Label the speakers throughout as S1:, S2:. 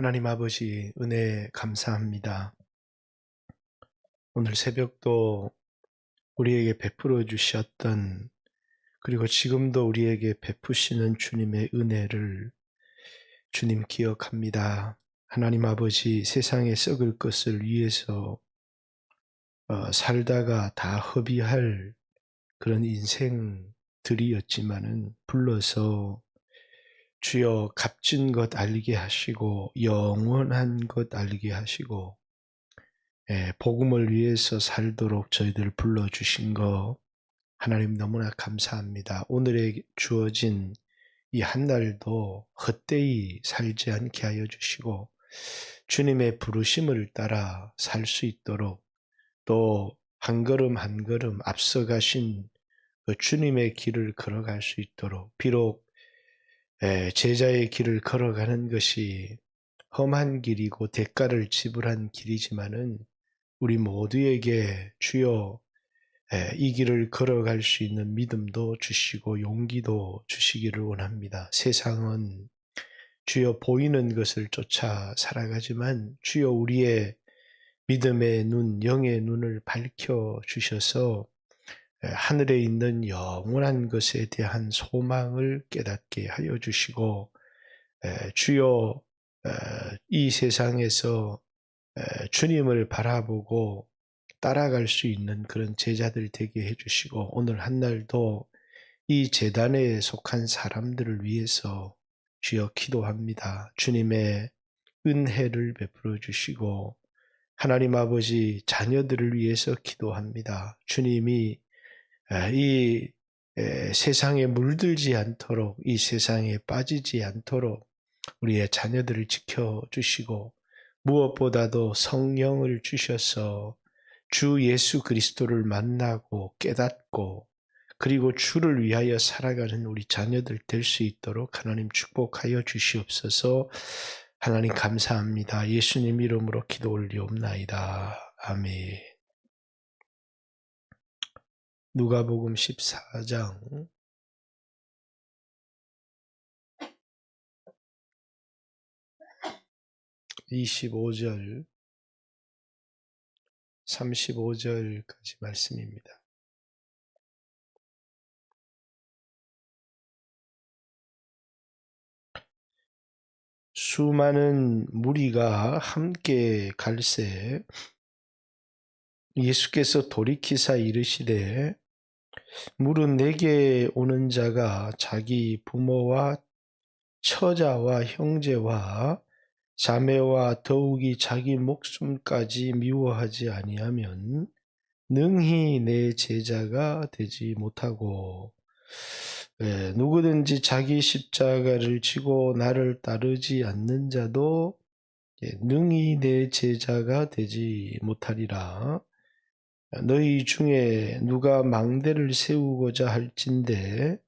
S1: 하나님 아버지 은혜 감사합니다. 오늘 새벽도 우리에게 베풀어 주셨던 그리고 지금도 우리에게 베푸시는 주님의 은혜를 주님 기억합니다. 하나님 아버지 세상에 썩을 것을 위해서 살다가 다 허비할 그런 인생들이었지만은 불러서 주여 값진 것 알게 하시고 영원한 것 알게 하시고 복음을 위해서 살도록 저희들 불러주신 거 하나님 너무나 감사합니다. 오늘에 주어진 이 한 날도 헛되이 살지 않게 하여 주시고 주님의 부르심을 따라 살 수 있도록 또 한 걸음 한 걸음 앞서가신 그 주님의 길을 걸어갈 수 있도록 비록 제자의 길을 걸어가는 것이 험한 길이고 대가를 지불한 길이지만은 우리 모두에게 주여 이 길을 걸어갈 수 있는 믿음도 주시고 용기도 주시기를 원합니다. 세상은 주여 보이는 것을 쫓아 살아가지만 주여 우리의 믿음의 눈, 영의 눈을 밝혀 주셔서 하늘에 있는 영원한 것에 대한 소망을 깨닫게 하여 주시고 주여 이 세상에서 주님을 바라보고 따라갈 수 있는 그런 제자들 되게 해주시고 오늘 한 날도 이 제단에 속한 사람들을 위해서 주여 기도합니다. 주님의 은혜를 베풀어 주시고 하나님 아버지 자녀들을 위해서 기도합니다. 주님이 이 세상에 물들지 않도록 이 세상에 빠지지 않도록 우리의 자녀들을 지켜주시고 무엇보다도 성령을 주셔서 주 예수 그리스도를 만나고 깨닫고 그리고 주를 위하여 살아가는 우리 자녀들 될 수 있도록 하나님 축복하여 주시옵소서. 하나님 감사합니다. 예수님 이름으로 기도 올리옵나이다. 아멘. 누가복음 14장 25절 35절까지 말씀입니다. 수많은 무리가 함께 갈새 예수께서 돌이키사 이르시되 물은 내게 오는 자가 자기 부모와 처자와 형제와 자매와 더욱이 자기 목숨까지 미워하지 아니하면 능히 내 제자가 되지 못하고 누구든지 자기 십자가를 지고 나를 따르지 않는 자도 능히 내 제자가 되지 못하리라. 너희 중에 누가 망대를 세우고자 할진대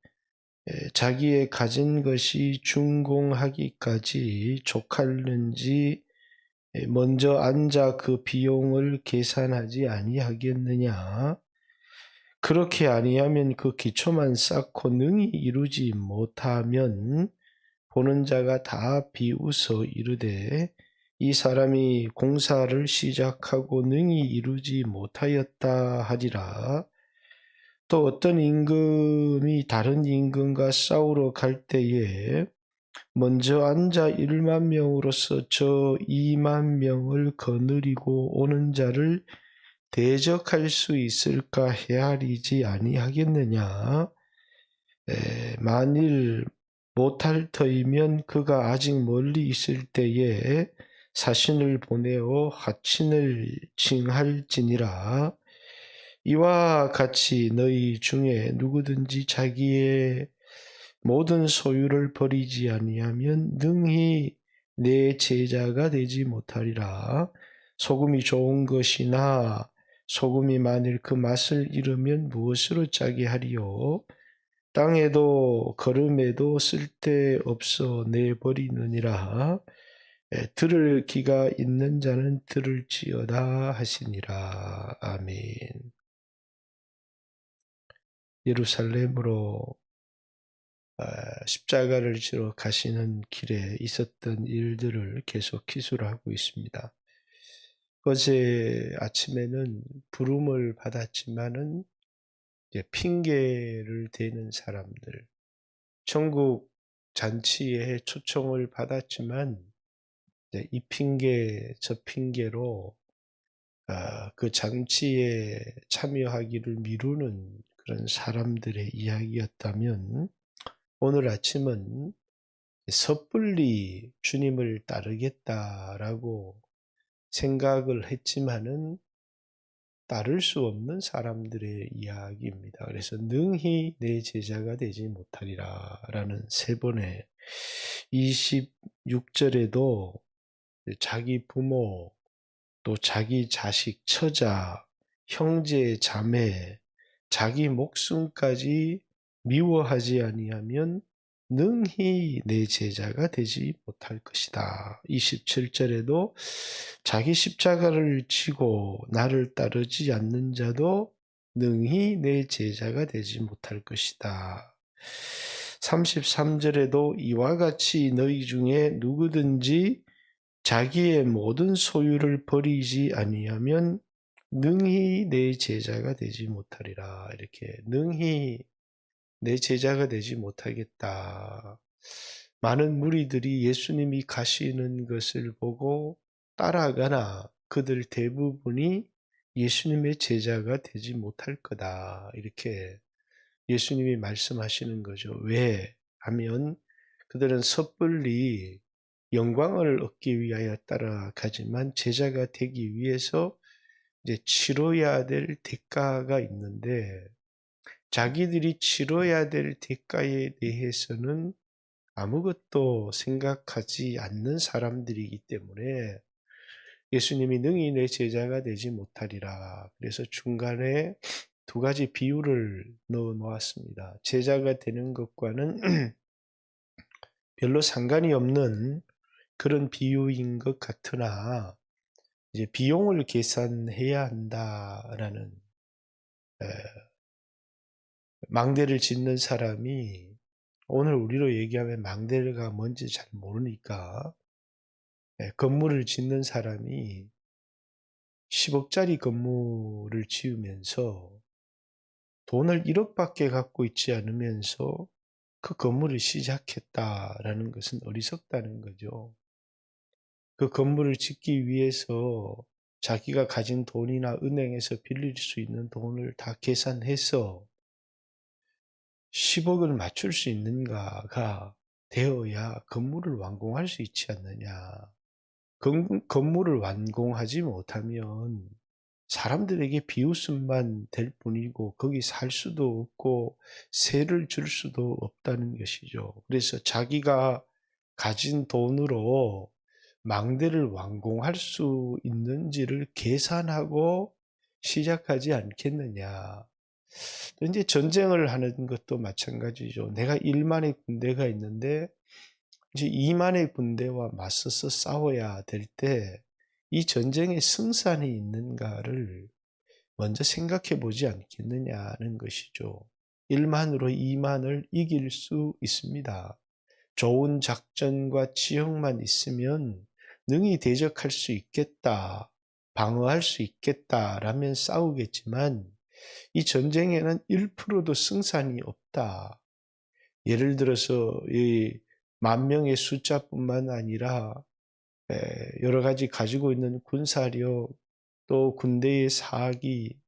S1: 자기의 가진 것이 준공하기까지 족할는지 먼저 앉아 그 비용을 계산하지 아니하겠느냐. 그렇게 아니하면 그 기초만 쌓고 능히 이루지 못하면 보는 자가 다 비웃어 이르되 이 사람이 공사를 시작하고 능히 이루지 못하였다 하리라. 또 어떤 임금이 다른 임금과 싸우러 갈 때에 먼저 앉아 1만 명으로서 저 2만 명을 거느리고 오는 자를 대적할 수 있을까 헤아리지 아니하겠느냐. 만일 못할 터이면 그가 아직 멀리 있을 때에 사신을 보내어 하친을 징할지니라. 이와 같이 너희 중에 누구든지 자기의 모든 소유를 버리지 아니하면 능히 내 제자가 되지 못하리라. 소금이 좋은 것이나 소금이 만일 그 맛을 잃으면 무엇으로 짜게 하리요. 땅에도 거름에도 쓸데없어 내버리느니라. 들을 귀가 있는 자는 들을지어다 하시니라. 아멘. 예루살렘으로 십자가를 지러 가시는 길에 있었던 일들을 계속 기술하고 있습니다. 어제 아침에는 부름을 받았지만은 이제 핑계를 대는 사람들, 천국 잔치에 초청을 받았지만 이 핑계 저 핑계로 그 잔치에 참여하기를 미루는 그런 사람들의 이야기였다면, 오늘 아침은 섣불리 주님을 따르겠다라고 생각을 했지만은 따를 수 없는 사람들의 이야기입니다. 그래서 능히 내 제자가 되지 못하리라 라는 세 번의 26절에도 자기 부모, 또 자기 자식, 처자, 형제, 자매, 자기 목숨까지 미워하지 아니하면 능히 내 제자가 되지 못할 것이다. 27절에도 자기 십자가를 지고 나를 따르지 않는 자도 능히 내 제자가 되지 못할 것이다. 33절에도 이와 같이 너희 중에 누구든지 자기의 모든 소유를 버리지 아니하면 능히 내 제자가 되지 못하리라. 이렇게 능히 내 제자가 되지 못하겠다. 많은 무리들이 예수님이 가시는 것을 보고 따라가나 그들 대부분이 예수님의 제자가 되지 못할 거다. 이렇게 예수님이 말씀하시는 거죠. 왜? 하면 그들은 섣불리 영광을 얻기 위하여 따라가지만 제자가 되기 위해서 이제 치러야 될 대가가 있는데, 자기들이 치러야 될 대가에 대해서는 아무것도 생각하지 않는 사람들이기 때문에 예수님이 능히 내 제자가 되지 못하리라. 그래서 중간에 두 가지 비유를 넣어 놓았습니다. 제자가 되는 것과는 별로 상관이 없는 그런 비유인 것 같으나 이제 비용을 계산해야 한다라는, 망대를 짓는 사람이, 오늘 우리로 얘기하면 망대가 뭔지 잘 모르니까 건물을 짓는 사람이 10억짜리 건물을 지으면서 돈을 1억밖에 갖고 있지 않으면서 그 건물을 시작했다라는 것은 어리석다는 거죠. 그 건물을 짓기 위해서 자기가 가진 돈이나 은행에서 빌릴 수 있는 돈을 다 계산해서 10억을 맞출 수 있는가가 되어야 건물을 완공할 수 있지 않느냐. 건물을 완공하지 못하면 사람들에게 비웃음만 될 뿐이고 거기 살 수도 없고 세를 줄 수도 없다는 것이죠. 그래서 자기가 가진 돈으로 망대를 완공할 수 있는지를 계산하고 시작하지 않겠느냐. 또 이제 전쟁을 하는 것도 마찬가지죠. 내가 1만의 군대가 있는데 이제 2만의 군대와 맞서서 싸워야 될 때 이 전쟁에 승산이 있는가를 먼저 생각해 보지 않겠느냐는 것이죠. 1만으로 2만을 이길 수 있습니다. 좋은 작전과 지형만 있으면 능히 대적할 수 있겠다, 방어할 수 있겠다라면 싸우겠지만 이 전쟁에는 1%도 승산이 없다. 예를 들어서 이 10,000명의 숫자뿐만 아니라 여러 가지 가지고 있는 군사력, 또 군대의 사기,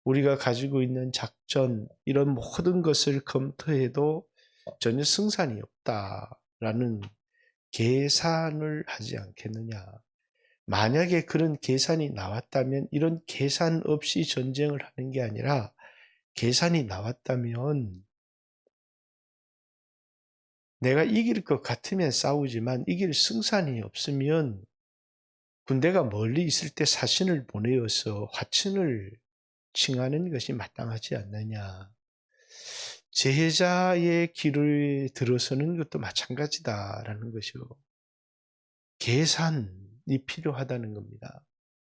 S1: 우리가 가지고 있는 작전, 이런 모든 것을 검토해도 전혀 승산이 없다라는 계산을 하지 않겠느냐. 만약에 그런 계산이 나왔다면 이런 계산 없이 전쟁을 하는 게 아니라 계산이 나왔다면 내가 이길 것 같으면 싸우지만 이길 승산이 없으면 군대가 멀리 있을 때 사신을 보내어서 화친을 칭하는 것이 마땅하지 않느냐. 제자의 길을 들어서는 것도 마찬가지다라는 것이요. 계산이 필요하다는 겁니다.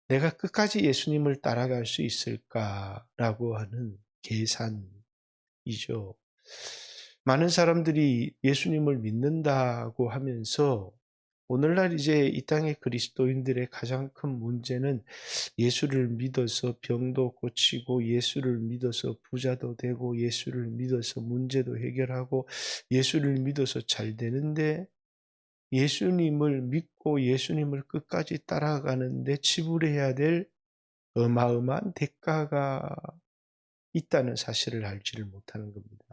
S1: 내가 끝까지 예수님을 따라갈 수 있을까라고 하는 계산이죠. 많은 사람들이 예수님을 믿는다고 하면서 오늘날 이제 이 땅의 그리스도인들의 가장 큰 문제는 예수를 믿어서 병도 고치고 예수를 믿어서 부자도 되고 예수를 믿어서 문제도 해결하고 예수를 믿어서 잘 되는데 예수님을 믿고 예수님을 끝까지 따라가는데 지불해야 될 어마어마한 대가가 있다는 사실을 알지를 못하는 겁니다.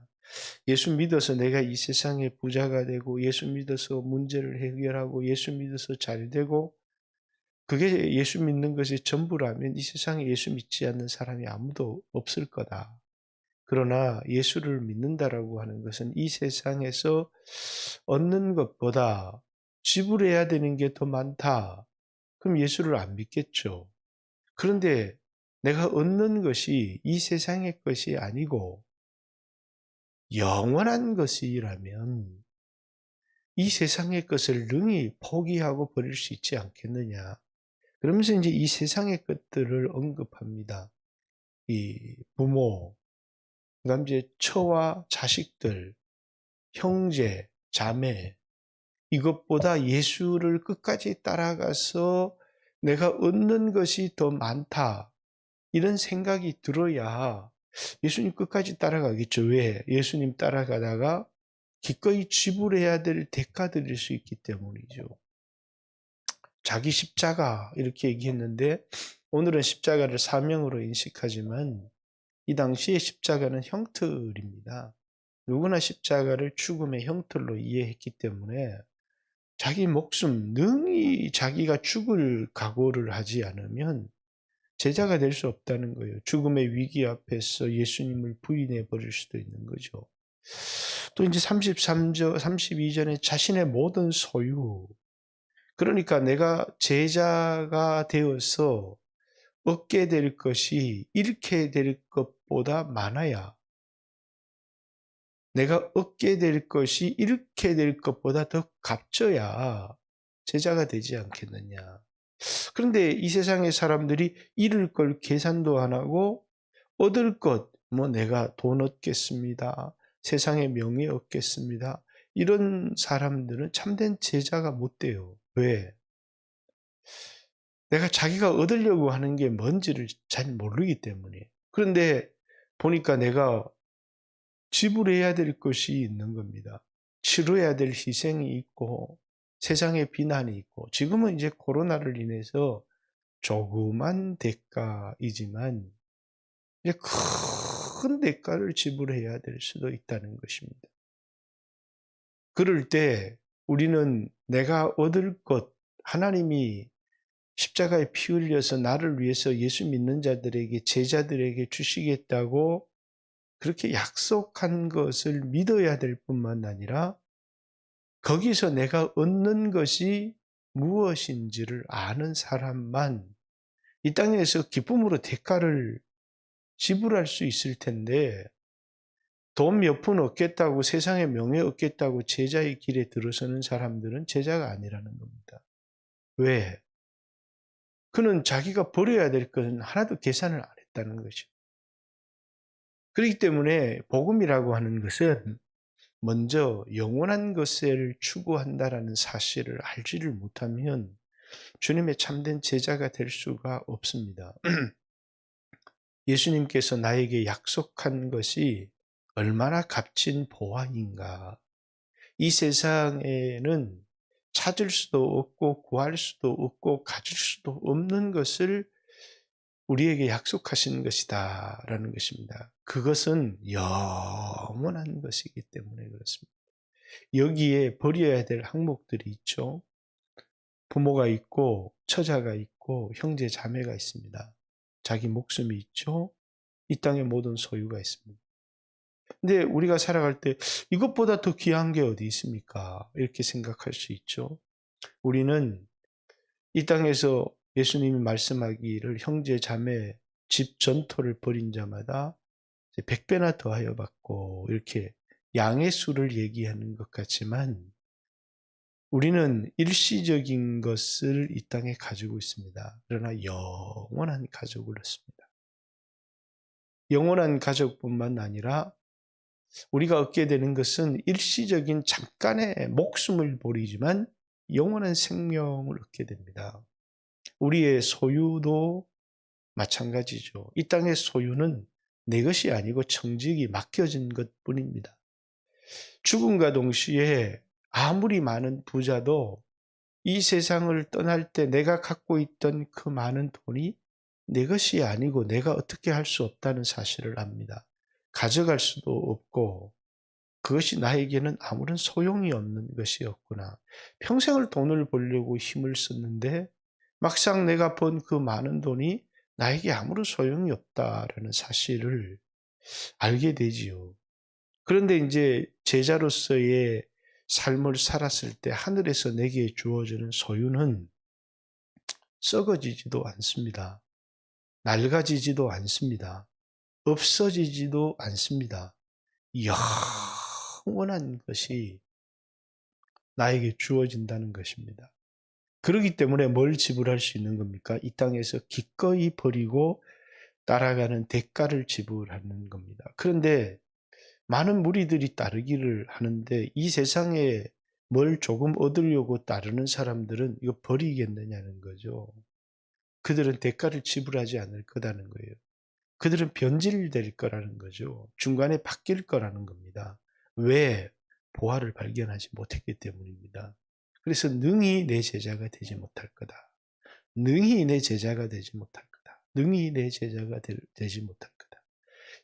S1: 예수 믿어서 내가 이 세상의 부자가 되고 예수 믿어서 문제를 해결하고 예수 믿어서 잘 되고 그게 예수 믿는 것이 전부라면 이 세상에 예수 믿지 않는 사람이 아무도 없을 거다. 그러나 예수를 믿는다라고 하는 것은 이 세상에서 얻는 것보다 지불해야 되는 게 더 많다. 그럼 예수를 안 믿겠죠. 그런데 내가 얻는 것이 이 세상의 것이 아니고 영원한 것이라면 이 세상의 것을 능히 포기하고 버릴 수 있지 않겠느냐. 그러면서 이제 이 세상의 것들을 언급합니다. 이 부모, 그다음 이제 처와 자식들, 형제, 자매, 이것보다 예수를 끝까지 따라가서 내가 얻는 것이 더 많다. 이런 생각이 들어야 예수님 끝까지 따라가겠죠. 왜? 예수님 따라가다가 기꺼이 지불해야 될 대가들일 수 있기 때문이죠. 자기 십자가 이렇게 얘기했는데 오늘은 십자가를 사명으로 인식하지만 이 당시의 십자가는 형틀입니다. 누구나 십자가를 죽음의 형틀로 이해했기 때문에 자기 목숨, 능히 자기가 죽을 각오를 하지 않으면 제자가 될 수 없다는 거예요. 죽음의 위기 앞에서 예수님을 부인해 버릴 수도 있는 거죠. 또 이제 33절, 32절에 자신의 모든 소유, 그러니까 내가 제자가 되어서 얻게 될 것이 잃게 될 것보다 많아야 내가 얻게 될 것이 잃게 될 것보다 더 값져야 제자가 되지 않겠느냐. 그런데 이 세상의 사람들이 잃을 걸 계산도 안 하고 얻을 것, 뭐 내가 돈 얻겠습니다. 세상의 명예 얻겠습니다. 이런 사람들은 참된 제자가 못 돼요. 왜? 내가 자기가 얻으려고 하는 게 뭔지를 잘 모르기 때문에. 그런데 보니까 내가 지불해야 될 것이 있는 겁니다. 치러야 될 희생이 있고 세상의 비난이 있고 지금은 이제 코로나를 인해서 조그만 대가이지만 이제 큰 대가를 지불해야 될 수도 있다는 것입니다. 그럴 때 우리는 내가 얻을 것, 하나님이 십자가에 피 흘려서 나를 위해서 예수 믿는 자들에게, 제자들에게 주시겠다고 그렇게 약속한 것을 믿어야 될 뿐만 아니라 거기서 내가 얻는 것이 무엇인지를 아는 사람만 이 땅에서 기쁨으로 대가를 지불할 수 있을 텐데 돈 몇 푼 얻겠다고 세상의 명예 얻겠다고 제자의 길에 들어서는 사람들은 제자가 아니라는 겁니다. 왜? 그는 자기가 버려야 될 것은 하나도 계산을 안 했다는 거죠. 그렇기 때문에 복음이라고 하는 것은 먼저 영원한 것을 추구한다라는 사실을 알지를 못하면 주님의 참된 제자가 될 수가 없습니다. 예수님께서 나에게 약속한 것이 얼마나 값진 보화인가. 이 세상에는 찾을 수도 없고 구할 수도 없고 가질 수도 없는 것을 우리에게 약속하신 것이다 라는 것입니다. 그것은 영원한 것이기 때문에 그렇습니다. 여기에 버려야 될 항목들이 있죠. 부모가 있고 처자가 있고 형제 자매가 있습니다. 자기 목숨이 있죠. 이 땅의 모든 소유가 있습니다. 근데 우리가 살아갈 때 이것보다 더 귀한 게 어디 있습니까? 이렇게 생각할 수 있죠. 우리는 이 땅에서 예수님이 말씀하기를 형제 자매 집 전토를 벌인 자마다 100배나 더하여 받고 이렇게 양의 수를 얘기하는 것 같지만 우리는 일시적인 것을 이 땅에 가지고 있습니다. 그러나 영원한 가족을 얻습니다. 영원한 가족뿐만 아니라 우리가 얻게 되는 것은 일시적인 잠깐의 목숨을 버리지만 영원한 생명을 얻게 됩니다. 우리의 소유도 마찬가지죠. 이 땅의 소유는 내 것이 아니고 청지기 맡겨진 것뿐입니다. 죽음과 동시에 아무리 많은 부자도 이 세상을 떠날 때 내가 갖고 있던 그 많은 돈이 내 것이 아니고 내가 어떻게 할 수 없다는 사실을 압니다. 가져갈 수도 없고 그것이 나에게는 아무런 소용이 없는 것이었구나. 평생을 돈을 벌려고 힘을 썼는데 막상 내가 번 그 많은 돈이 나에게 아무런 소용이 없다라는 사실을 알게 되지요. 그런데 이제 제자로서의 삶을 살았을 때 하늘에서 내게 주어지는 소유는 썩어지지도 않습니다. 낡아지지도 않습니다. 없어지지도 않습니다. 영원한 것이 나에게 주어진다는 것입니다. 그렇기 때문에 뭘 지불할 수 있는 겁니까? 이 땅에서 기꺼이 버리고 따라가는 대가를 지불하는 겁니다. 그런데 많은 무리들이 따르기를 하는데 이 세상에 뭘 조금 얻으려고 따르는 사람들은 이거 버리겠느냐는 거죠. 그들은 대가를 지불하지 않을 거라는 거예요. 그들은 변질될 거라는 거죠. 중간에 바뀔 거라는 겁니다. 왜? 보화를 발견하지 못했기 때문입니다. 그래서 능히 내 제자가 되지 못할 거다. 능히 내 제자가 되지 못할 거다. 능히 내 제자가 되지 못할 거다.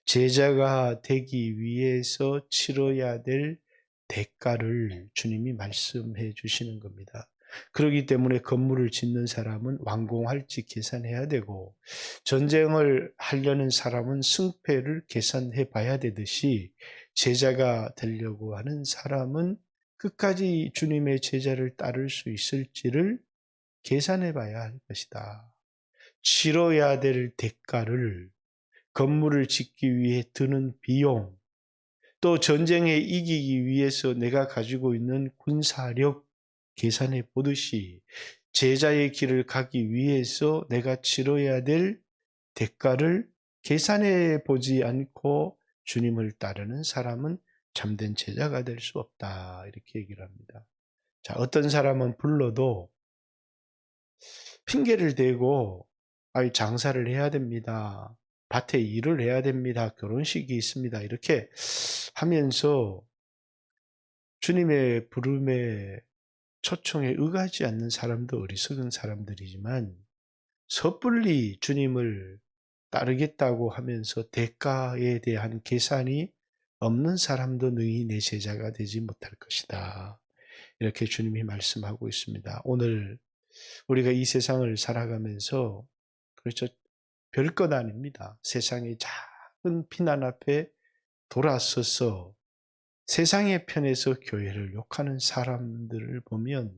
S1: 제자가 되기 위해서 치러야 될 대가를 주님이 말씀해 주시는 겁니다. 그렇기 때문에 건물을 짓는 사람은 완공할지 계산해야 되고 전쟁을 하려는 사람은 승패를 계산해 봐야 되듯이 제자가 되려고 하는 사람은 끝까지 주님의 제자를 따를 수 있을지를 계산해 봐야 할 것이다. 치러야 될 대가를 건물을 짓기 위해 드는 비용, 또 전쟁에 이기기 위해서 내가 가지고 있는 군사력 계산해 보듯이 제자의 길을 가기 위해서 내가 치러야 될 대가를 계산해 보지 않고 주님을 따르는 사람은 참된 제자가 될 수 없다. 이렇게 얘기를 합니다. 자, 어떤 사람은 불러도 핑계를 대고 장사를 해야 됩니다. 밭에 일을 해야 됩니다. 결혼식이 있습니다. 이렇게 하면서 주님의 부름에 초청에 응하지 않는 사람도 어리석은 사람들이지만 섣불리 주님을 따르겠다고 하면서 대가에 대한 계산이 없는 사람도 능히 내 제자가 되지 못할 것이다. 이렇게 주님이 말씀하고 있습니다. 오늘 우리가 이 세상을 살아가면서 그렇죠. 별것 아닙니다. 세상의 작은 비난 앞에 돌아서서 세상의 편에서 교회를 욕하는 사람들을 보면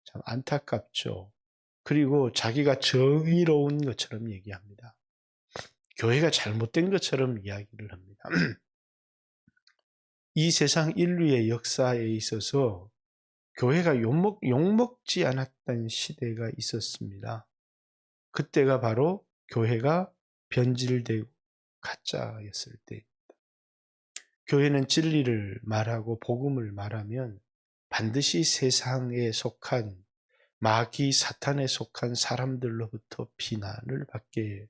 S1: 참 안타깝죠. 그리고 자기가 정의로운 것처럼 얘기합니다. 교회가 잘못된 것처럼 이야기를 합니다. 이 세상 인류의 역사에 있어서 교회가 욕먹지 않았던 시대가 있었습니다. 그때가 바로 교회가 변질되고 가짜였을 때. 교회는 진리를 말하고 복음을 말하면 반드시 세상에 속한 마귀 사탄에 속한 사람들로부터 비난을 받게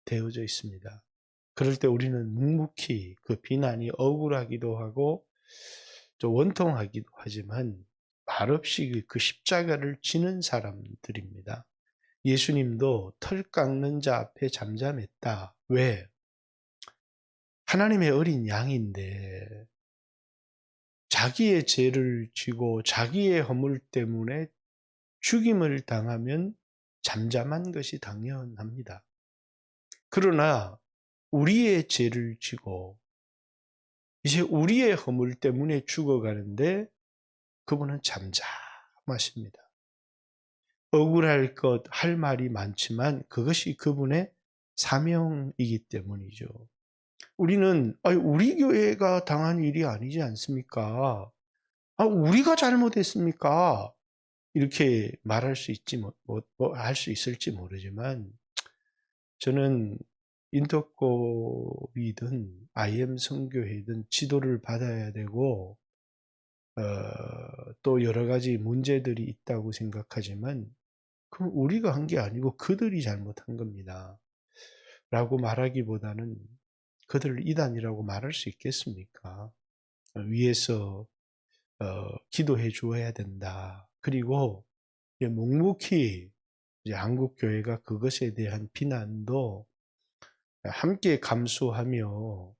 S1: 되어져 있습니다. 그럴 때 우리는 묵묵히 그 비난이 억울하기도 하고 좀 원통하기도 하지만 말없이 그 십자가를 지는 사람들입니다. 예수님도 털 깎는 자 앞에 잠잠했다. 왜? 하나님의 어린 양인데 자기의 죄를 지고 자기의 허물 때문에 죽임을 당하면 잠잠한 것이 당연합니다. 그러나 우리의 죄를 지고 이제 우리의 허물 때문에 죽어가는데 그분은 잠잠하십니다. 억울할 것, 할 말이 많지만 그것이 그분의 사명이기 때문이죠. 우리는 우리 교회가 당한 일이 아니지 않습니까? 우리가 잘못했습니까? 이렇게 말할 수 있지 할 수 있을지 모르지만 저는 인터코이든 IM 선교회든 지도를 받아야 되고 또 여러 가지 문제들이 있다고 생각하지만 그건 우리가 한 게 아니고 그들이 잘못한 겁니다. 라고 말하기보다는 그들을 이단이라고 말할 수 있겠습니까? 위에서 기도해 주어야 된다. 그리고 묵묵히 이제 한국 교회가 그것에 대한 비난도 함께 감수하며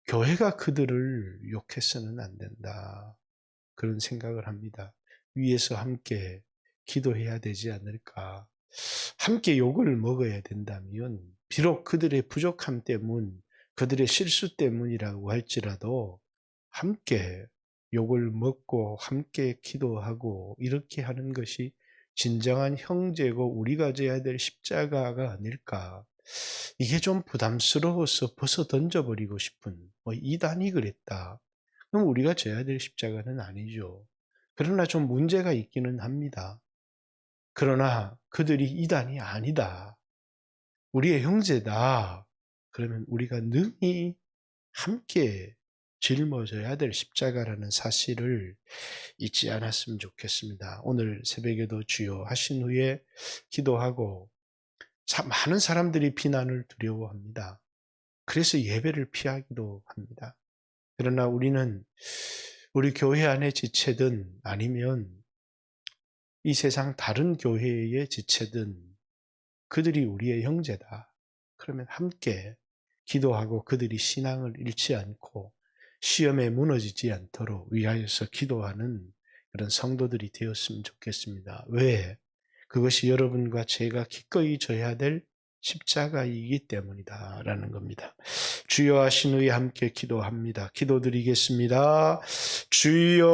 S1: 교회가 그들을 욕해서는 안 된다. 그런 생각을 합니다. 위에서 함께 기도해야 되지 않을까. 함께 욕을 먹어야 된다면 비록 그들의 부족함 때문, 그들의 실수 때문이라고 할지라도 함께 욕을 먹고 함께 기도하고 이렇게 하는 것이 진정한 형제고 우리가 져야 될 십자가가 아닐까. 이게 좀 부담스러워서 벗어 던져버리고 싶은 이단이 그랬다. 그럼 우리가 져야 될 십자가는 아니죠. 그러나 좀 문제가 있기는 합니다. 그러나 그들이 이단이 아니다. 우리의 형제다. 그러면 우리가 능히 함께 짊어져야 될 십자가라는 사실을 잊지 않았으면 좋겠습니다. 오늘 새벽에도 주여 하신 후에 기도하고 많은 사람들이 비난을 두려워합니다. 그래서 예배를 피하기도 합니다. 그러나 우리는 우리 교회 안에 지체든 아니면 이 세상 다른 교회에 지체든 그들이 우리의 형제다. 그러면 함께 기도하고 그들이 신앙을 잃지 않고 시험에 무너지지 않도록 위하여서 기도하는 그런 성도들이 되었으면 좋겠습니다. 왜? 그것이 여러분과 제가 기꺼이 져야 될 십자가이기 때문이다 라는 겁니다. 주여 하신 후에 함께 기도합니다. 기도드리겠습니다. 주여